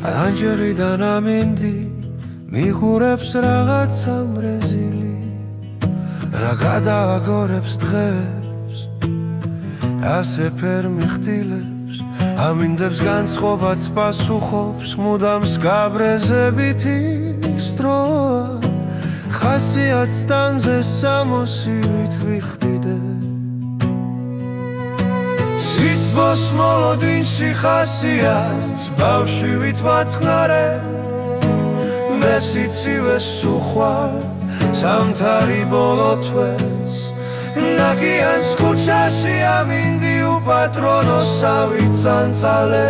ანჯერიდან ამინდი მიხურებს რაღაცა მრეზილი რა გადააგორებს დღეს ასე ფერ მიხტილებს ამინდებს განწყობაც პასუხობს მუდამ სკაბრეზებით ისტროა ხასიათს სტანზე სამოსივით ვიხდიდე სიტბოს მოლოდინში ხასიათს ბავშვივით ვაწყნარე მე სიცივეს უხვარ სამთარი ბოლოთვეს ნაკიანს ქუჩაში ამინდი უპატრონო სავით წანწალე